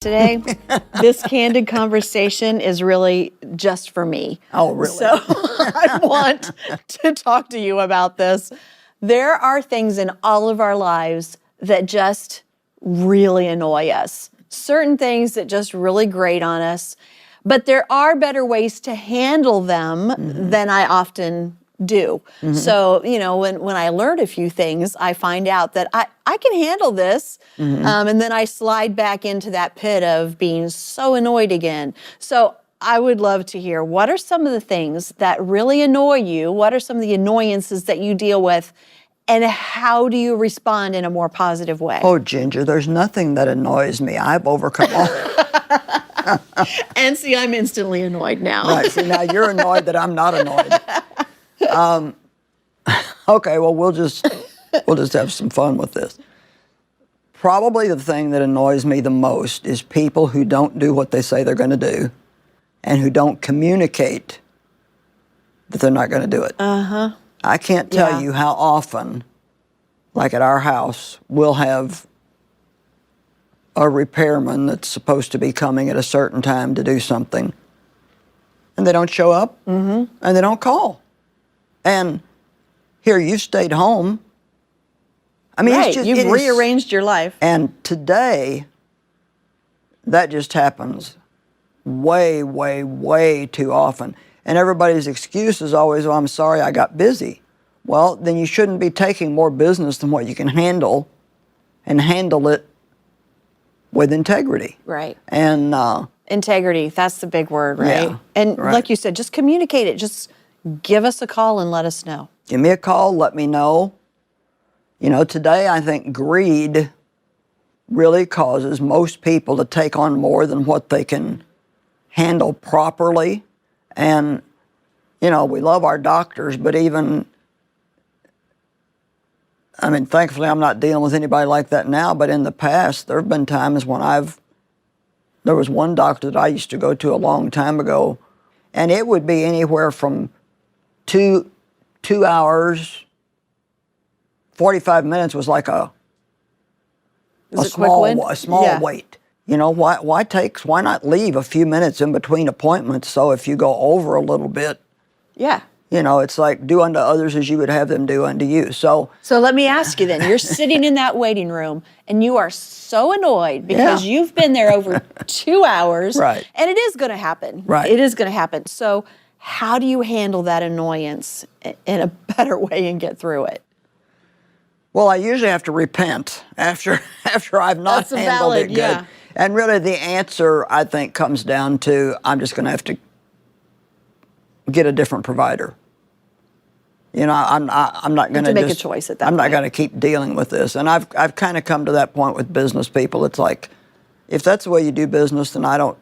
Today, this candid conversation is really just for me. Oh, really? So I want to talk to you about this. There are things in all of our lives that just really annoy us. Certain things that just really grate on us. But there are better ways to handle them than I often do. So, you know, when I learn a few things, I find out that I can handle this. And then I slide back into that pit of being so annoyed again. So I would love to hear, what are some of the things that really annoy you? What are some of the annoyances that you deal with? And how do you respond in a more positive way? Oh, Ginger, there's nothing that annoys me. I've overcome all. And see, I'm instantly annoyed now. Right, see, now you're annoyed that I'm not annoyed. Okay, well, we'll just have some fun with this. Probably the thing that annoys me the most is people who don't do what they say they're going to do and who don't communicate that they're not going to do it. I can't tell you how often, like at our house, we'll have a repairman that's supposed to be coming at a certain time to do something, and they don't show up, and they don't call. And here, you've stayed home. I mean, Right, you've rearranged your life. And today, that just happens way, way, way too often. And everybody's excuse is always, "Oh, I'm sorry, I got busy." Well, then you shouldn't be taking more business than what you can handle, and handle it with integrity. Right. And Integrity, that's the big word, right? Yeah, And right. like you said, just communicate it. Just give us a call and let us know. give me a call, let me know. You know, today I think greed really causes most people to take on more than what they can handle properly. And, you know, we love our doctors, but even, I mean, thankfully I'm not dealing with anybody like that now, but in the past there have been times when there was one doctor that I used to go to a long time ago, and it would be anywhere from 2 hours, 45 minutes was like a small wait. You know, why not leave a few minutes in between appointments, so if you go over a little bit, Yeah. you know, it's like do unto others as you would have them do unto you. So let me ask you then, you're sitting in that waiting room and you are so annoyed because you've been there over 2 hours. Right. And it is going to happen. Right. It is going to happen. So how do you handle that annoyance in a better way and get through it? well, I usually have to repent after I've not That's handled valid, it good. yeah. And really the answer, I think, comes down to I'm just going to have to get a different provider. You know, I'm not going to make a choice at that I'm not point. going to keep dealing with this. And I've kind of come to that point with business people. It's like, if that's the way you do business, then I don't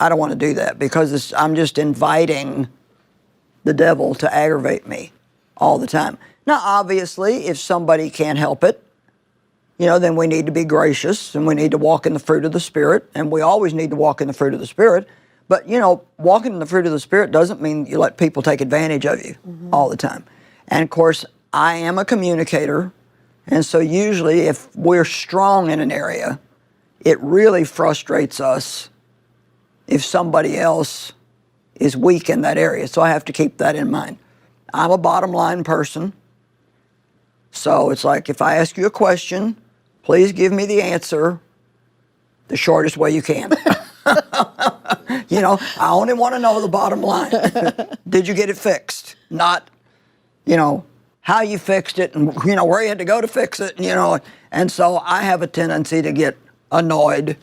want to do that, because I'm just inviting the devil to aggravate me all the time. Now, obviously, if somebody can't help it, you know, then we need to be gracious and we need to walk in the fruit of the Spirit, and we always need to walk in the fruit of the Spirit. But, you know, walking in the fruit of the Spirit doesn't mean you let people take advantage of you all the time. And, of course, I am a communicator, and so usually if we're strong in an area, it really frustrates us if somebody else is weak in that area. So I have to keep that in mind. I'm a bottom line person. So it's like, if I ask you a question, please give me the answer the shortest way you can. You know, I only want to know the bottom line. Did you get it fixed? Not, you know, how you fixed it and, you know, where you had to go to fix it, you know. And so I have a tendency to get annoyed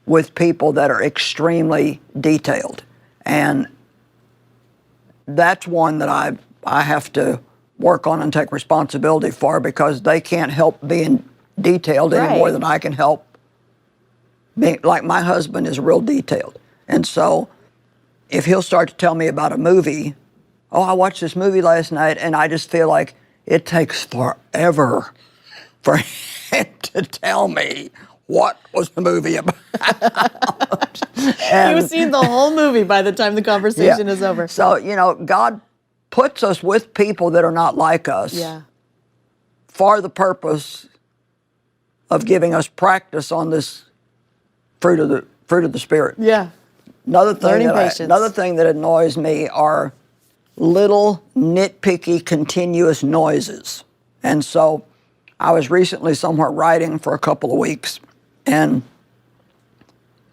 with people that are extremely detailed. And that's one that I have to work on and take responsibility for, because they can't help being detailed any more than I can help being, like my husband is real detailed. And so if he'll start to tell me about a movie, oh, I watched this movie last night, and I just feel like it takes forever for him to tell me what was the movie about. You've seen the whole movie by the time the conversation is over. So, you know, God puts us with people that are not like us for the purpose of giving us practice on this fruit of the Spirit. Yeah. Another Patience. another thing that annoys me are little nitpicky continuous noises. And so I was recently somewhere writing for a couple of weeks, and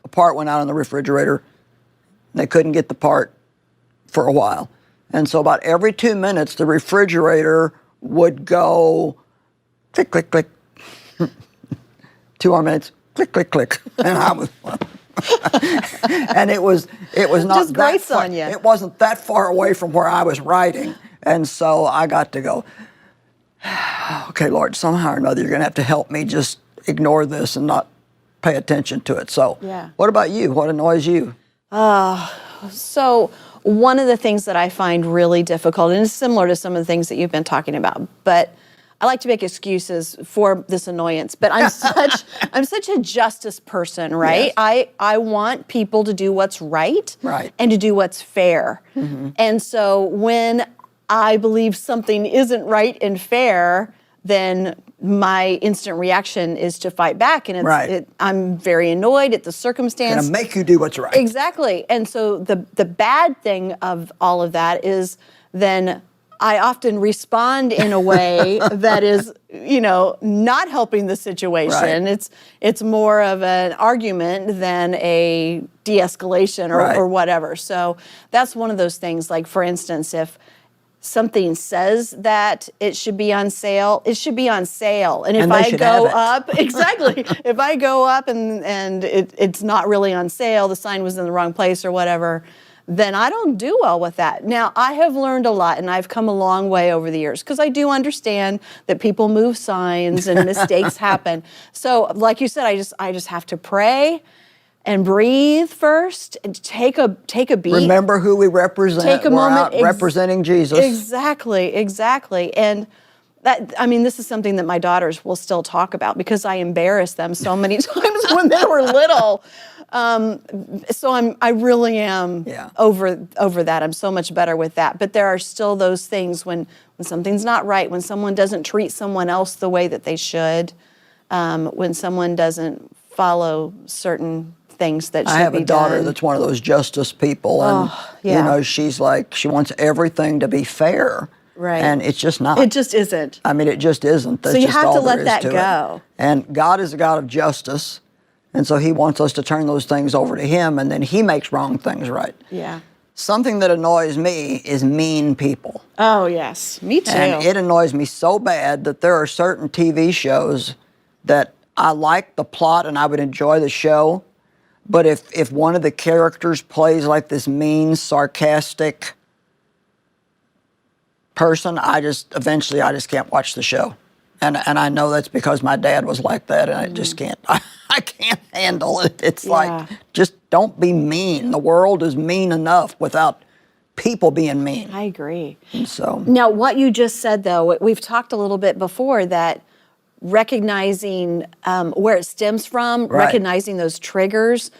a part went out in the refrigerator. They couldn't get the part for a while. And so about every 2 minutes, the refrigerator would go click, click, click. 2 more minutes, click, click, click. And I was, and it was not Just that grates far, on you. it wasn't that far away from where I was writing. And so I got to go, okay, Lord, somehow or another, you're going to have to help me just ignore this and not pay attention to it. So what about you? What annoys you? So one of the things that I find really difficult, and it's similar to some of the things that you've been talking about, but I like to make excuses for this annoyance, but I'm such a justice person, right? Yes. I want people to do what's right, Right. and to do what's fair. And so when I believe something isn't right and fair, then my instant reaction is to fight back, and I'm very annoyed at the circumstance. Gonna make you do what's right. Exactly. And so the bad thing of all of that is then I often respond in a way that is, not helping the situation. Right. It's more of an argument than a de-escalation or whatever. So that's one of those things. Like, for instance, if something says that it should be on sale, it should be on sale. And if I go up, exactly, if I go up and it's not really on sale, the sign was in the wrong place or whatever, then I don't do well with that. Now, I have learned a lot, and I've come a long way over the years, because I do understand that people move signs and mistakes happen. So, like you said, I just have to pray and breathe first and take a beat. Remember who we represent. Take a moment. Out representing Jesus. Exactly. And this is something that my daughters will still talk about, because I embarrassed them so many times when they were little. So I really am over that. I'm so much better with that. But there are still those things when something's not right, when someone doesn't treat someone else the way that they should, when someone doesn't follow certain things that should be done. I have a daughter that's one of those justice people, and she's like, she wants everything to be fair. Right. And it's just not. It just isn't. It just isn't. That's so you just have all to there let is that to go. it. And God is a God of justice. And so he wants us to turn those things over to him, and then he makes wrong things right. Yeah. Something that annoys me is mean people. Oh, yes. Me too. And it annoys me so bad that there are certain TV shows that I like the plot and I would enjoy the show, but if one of the characters plays like this mean, sarcastic person, eventually I just can't watch the show. And I know that's because my dad was like that, and I just can't. I can't handle it. It's like, just don't be mean. The world is mean enough without people being mean. I agree. And so now, what you just said, though, we've talked a little bit before, that recognizing where it stems from, recognizing those triggers,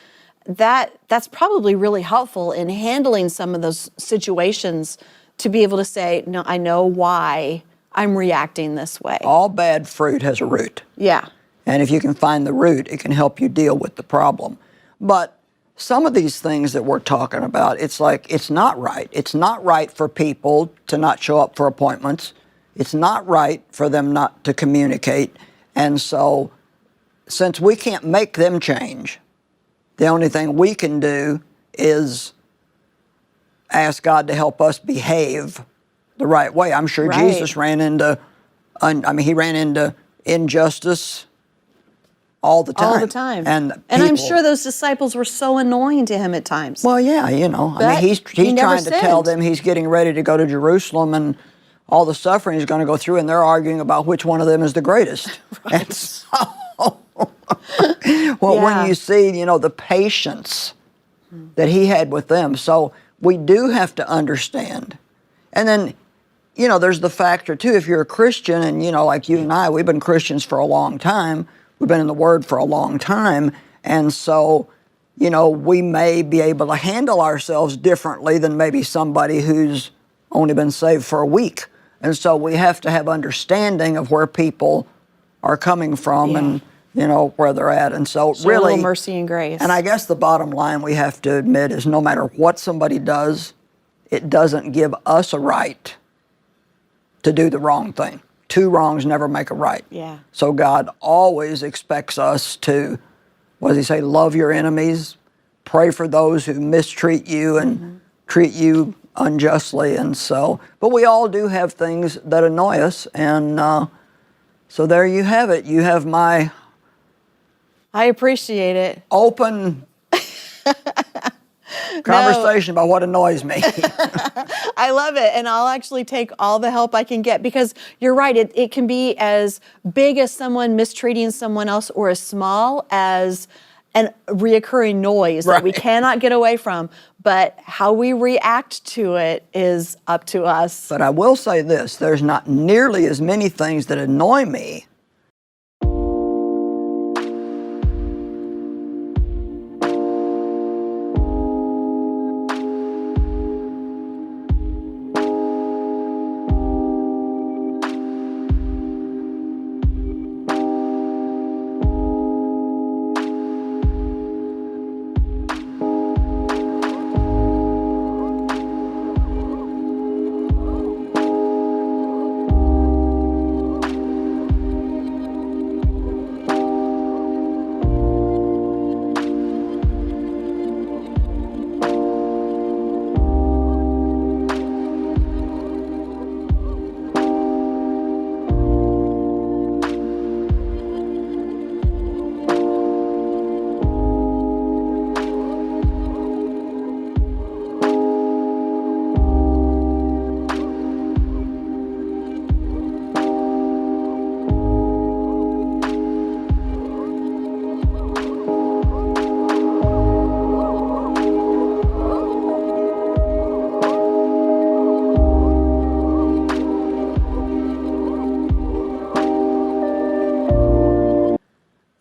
that's probably really helpful in handling some of those situations, to be able to say, no, I know why I'm reacting this way. All bad fruit has a root. Yeah. And if you can find the root, it can help you deal with the problem. But some of these things that we're talking about, it's like, it's not right. It's not right for people to not show up for appointments. It's not right for them not to communicate. And so, since we can't make them change, the only thing we can do is ask God to help us behave the right way. I'm sure Jesus ran into, he ran into injustice all the time. All the time. And I'm sure those disciples were so annoying to him at times. Well, yeah, he's trying to tell them he's getting ready to go to Jerusalem, and all the suffering he's going to go through, and they're arguing about which one of them is the greatest. And so, when you see, the patience that he had with them. So we do have to understand. And then, there's the factor, too, if you're a Christian, and, like you and I, we've been Christians for a long time. We've been in the Word for a long time. And so, we may be able to handle ourselves differently than maybe somebody who's only been saved for a week. And so we have to have understanding of where people are coming from and you know, where they're at. And so Show a really, little mercy and grace. and I guess the bottom line we have to admit is no matter what somebody does, it doesn't give us a right to do the wrong thing. Two wrongs never make a right. Yeah. So God always expects us to, what does he say, love your enemies, pray for those who mistreat you and treat you unjustly. And so, but we all do have things that annoy us. And so there you have it. You have my I appreciate it. open conversation about what annoys me. I love it. And I'll actually take all the help I can get, because you're right. It can be as big as someone mistreating someone else, or as small as a reoccurring noise that we Right. cannot get away from. But how we react to it is up to us. But I will say this, there's not nearly as many things that annoy me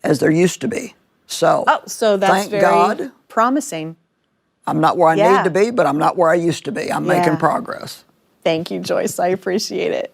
as there used to be. So, So that's thank very God promising. I'm not where I Yeah. need to be, but I'm not where I used to be. I'm making progress. Thank you, Joyce. I appreciate it.